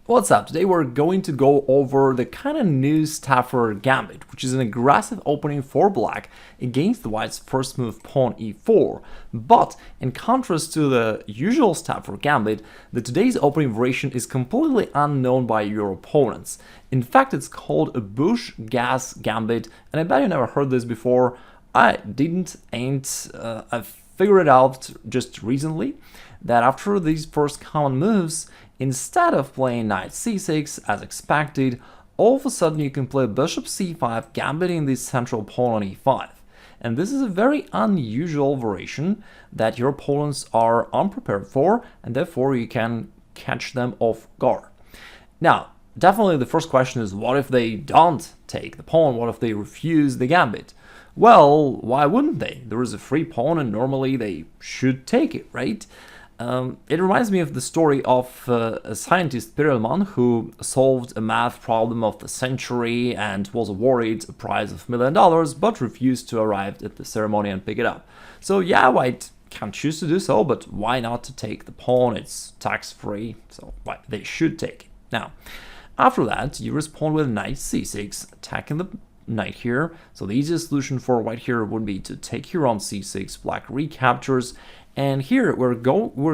What's up? Today we're going to go over the kind of new Stafford Gambit, which is an aggressive opening for black against the white's first move pawn e4. But in contrast to the usual Stafford Gambit, the today's opening variation is completely unknown by your opponents. In fact, it's called a Busch-Gass Gambit, and I bet you never heard this before. I didn't, I figured it out just recently that after these first common moves, instead of playing knight c6 as expected, all of a sudden you can play bishop c5 gambiting the central pawn on e5. And this is a very unusual variation that your opponents are unprepared for, and therefore you can catch them off guard. Now, definitely the first question is, what if they don't take the pawn? What if they refuse the gambit? Well, why wouldn't they? There is a free pawn and normally they should take it, right? It reminds me of the story of a scientist, Perelman, who solved a math problem of the century and was awarded a prize of $1 million, but refused to arrive at the ceremony and pick it up. So yeah, white can choose to do so, but why not to take the pawn? It's tax-free, so why they should take it. Now, after that, you respond with knight c6, attacking the knight here. So the easiest solution for white here would be to take here on c6, black recaptures. And here we're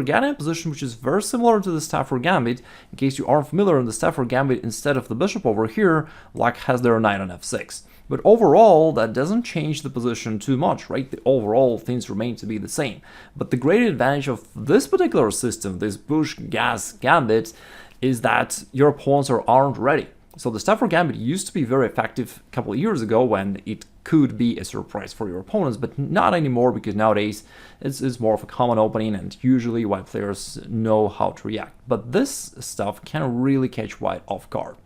getting a position which is very similar to the Stafford Gambit. In case you aren't familiar, in the Stafford Gambit, instead of the bishop over here, black has their knight on f6. But overall, that doesn't change the position too much, right? The overall things remain to be the same. But the great advantage of this particular system, this Busch-Gass Gambit, is that your opponents aren't ready. So the Stafford Gambit used to be very effective a couple of years ago when it could be a surprise for your opponents, but not anymore because nowadays it's more of a common opening and usually white players know how to react. But this stuff can really catch white off guard.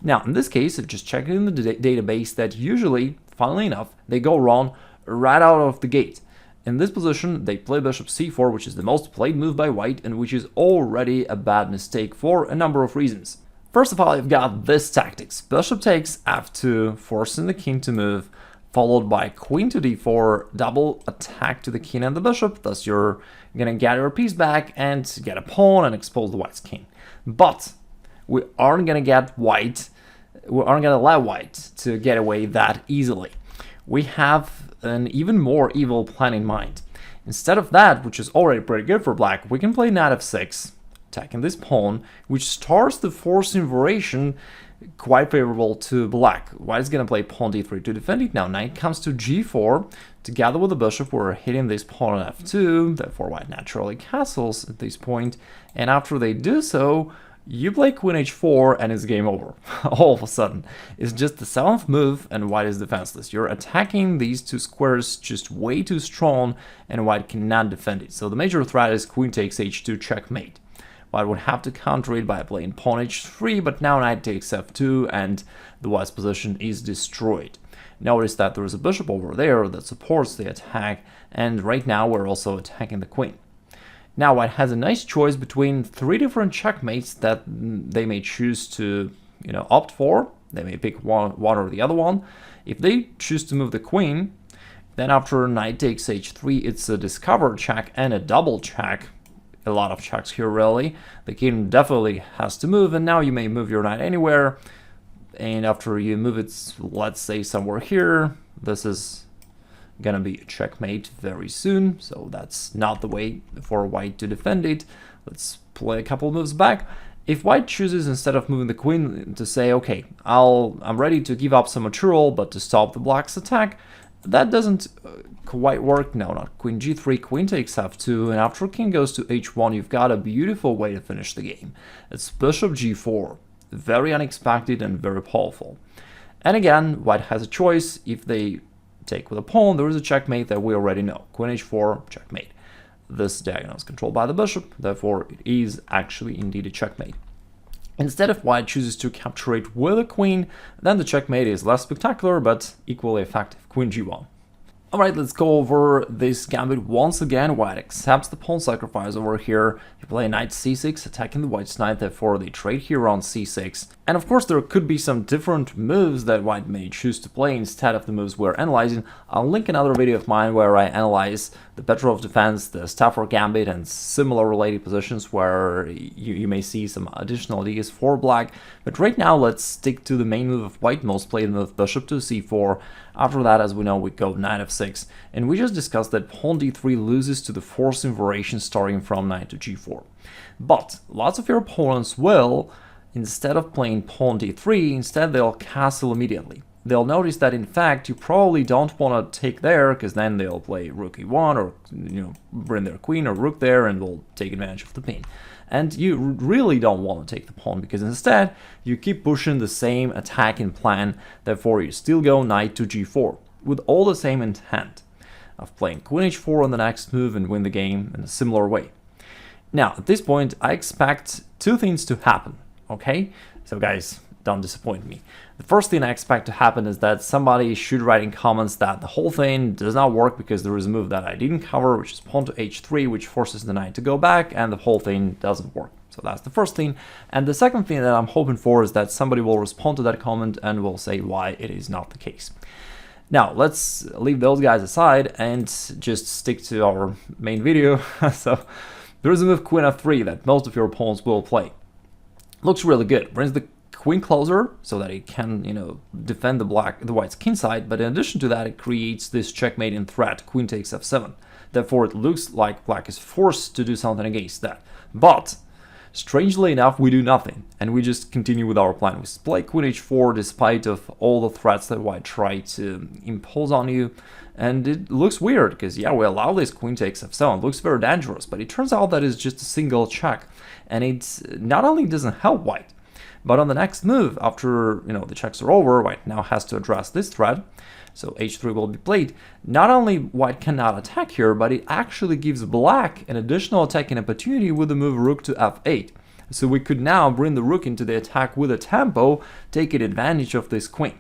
Now, in this case, I've just checked in the database that usually, funnily enough, they go wrong right out of the gate. In this position, they play bishop c4, which is the most played move by white and which is already a bad mistake for a number of reasons. First of all, you've got this tactics. Bishop takes f2, forcing the king to move, followed by queen to d4, double attack to the king and the bishop, thus you're gonna get your piece back and get a pawn and expose the white's king. But we aren't gonna let white to get away that easily. We have an even more evil plan in mind. Instead of that, which is already pretty good for black, we can play knight f6, attacking this pawn, which starts the forcing variation quite favorable to black. White is going to play pawn d3 to defend it. Now knight comes to g4. Together with the bishop, we're hitting this pawn on f2. Therefore, white naturally castles at this point. And after they do so, you play queen h4 and it's game over. All of a sudden, it's just the 7th move and white is defenseless. You're attacking these two squares just way too strong and white cannot defend it. So the major threat is queen takes h2 checkmate. White would have to counter it by playing pawn h3, but now knight takes f2 and the white's position is destroyed. Notice that there is a bishop over there that supports the attack, and right now we're also attacking the queen. Now white has a nice choice between 3 different checkmates that they may choose to, opt for. They may pick one or the other one. If they choose to move the queen, then after knight takes h3, it's a discovered check and a double check. A lot of checks here, really. The king definitely has to move, and now you may move your knight anywhere. And after you move it, let's say somewhere here, this is gonna be a checkmate very soon. So that's not the way for white to defend it. Let's play a couple moves back. If white chooses, instead of moving the queen, to say, okay, I'm ready to give up some material, but to stop the black's attack, that doesn't quite work. No, not queen g3, queen takes f2, and after king goes to h1, you've got a beautiful way to finish the game. It's bishop g4, very unexpected and very powerful. And again, white has a choice. If they take with a pawn, there is a checkmate that we already know. Queen h4, checkmate. This diagonal is controlled by the bishop, therefore it is actually indeed a checkmate. Instead, if white chooses to capture it with a queen, then the checkmate is less spectacular, but equally effective. Queen g1. Alright, let's go over this gambit once again. White accepts the pawn sacrifice over here. You play knight c6, attacking the white's knight, therefore they trade here on c6. And of course there could be some different moves that white may choose to play instead of the moves we're analyzing. I'll link another video of mine where I analyze the Petrov defense, the Stafford Gambit, and similar related positions where you may see some additional ideas for black. But right now, let's stick to the main move of white, most played move, bishop to c4. After that, as we know, we go knight f6, and we just discussed that pawn d3 loses to the forcing variation starting from knight to g4. But lots of your opponents will, instead of playing pawn d3, instead they'll castle immediately. They'll notice that in fact you probably don't want to take there, because then they'll play rook e1 or bring their queen or rook there and will take advantage of the pin. And you really don't want to take the pawn, because instead you keep pushing the same attacking plan. Therefore you still go knight to g4 with all the same intent of playing queen h4 on the next move and win the game in a similar way. Now at this point I expect two things to happen. Okay, so guys, don't disappoint me. The first thing I expect to happen is that somebody should write in comments that the whole thing does not work because there is a move that I didn't cover, which is pawn to h3, which forces the knight to go back, and the whole thing doesn't work. So that's the first thing. And the second thing that I'm hoping for is that somebody will respond to that comment and will say why it is not the case. Now, let's leave those guys aside and just stick to our main video. So there is a move queen f3 that most of your opponents will play. Looks really good. Brings the queen closer so that it can, defend the white's king side, but in addition to that, it creates this checkmating threat, queen takes f7. Therefore, it looks like black is forced to do something against that. But, strangely enough, we do nothing, and we just continue with our plan. We play queen h4 despite of all the threats that white tried to impose on you, and it looks weird, because yeah, we allow this queen takes f7, it looks very dangerous, but it turns out that it's just a single check, and it not only doesn't help white, but on the next move, after the checks are over, white now has to address this threat, so h3 will be played. Not only white cannot attack here, but it actually gives black an additional attacking opportunity with the move rook to f8. So we could now bring the rook into the attack with a tempo, taking advantage of this queen.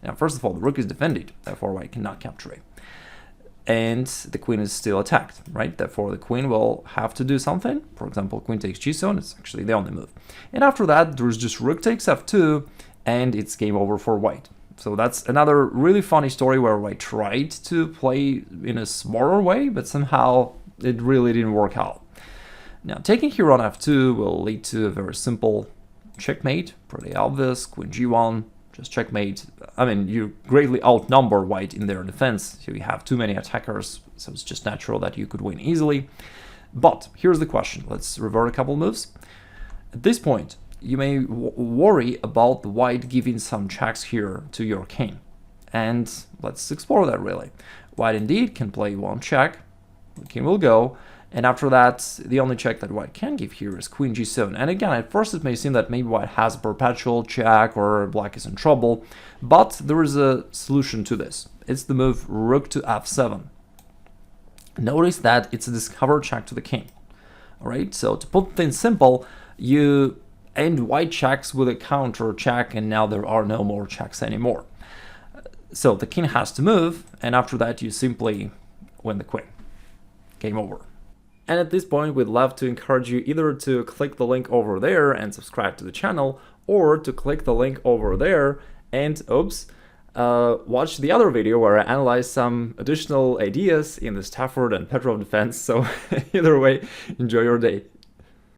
Now, first of all, the rook is defended, therefore white cannot capture it. And the queen is still attacked, right? Therefore, the queen will have to do something. For example, queen takes g7, it's actually the only move. And after that, there's just rook takes f2, and it's game over for white. So that's another really funny story where white tried to play in a smarter way, but somehow it really didn't work out. Now, taking here on f2 will lead to a very simple checkmate, pretty obvious, queen g1, just checkmate. I mean, you greatly outnumber white in their defense. So you have too many attackers, so it's just natural that you could win easily. But here's the question. Let's revert a couple moves. At this point, you may worry about the white giving some checks here to your king. And let's explore that really. White indeed can play one check. The king will go. And after that, the only check that white can give here is queen g7. And again, at first it may seem that maybe white has a perpetual check or black is in trouble, but there is a solution to this. It's the move rook to f7. Notice that it's a discovered check to the king. All right, so to put things simple, you end white checks with a counter check, and now there are no more checks anymore. So the king has to move, and after that you simply win the queen. Game over. And at this point, we'd love to encourage you either to click the link over there and subscribe to the channel, or to click the link over there and, watch the other video where I analyze some additional ideas in the Stafford and Petrov defense. So either way, enjoy your day.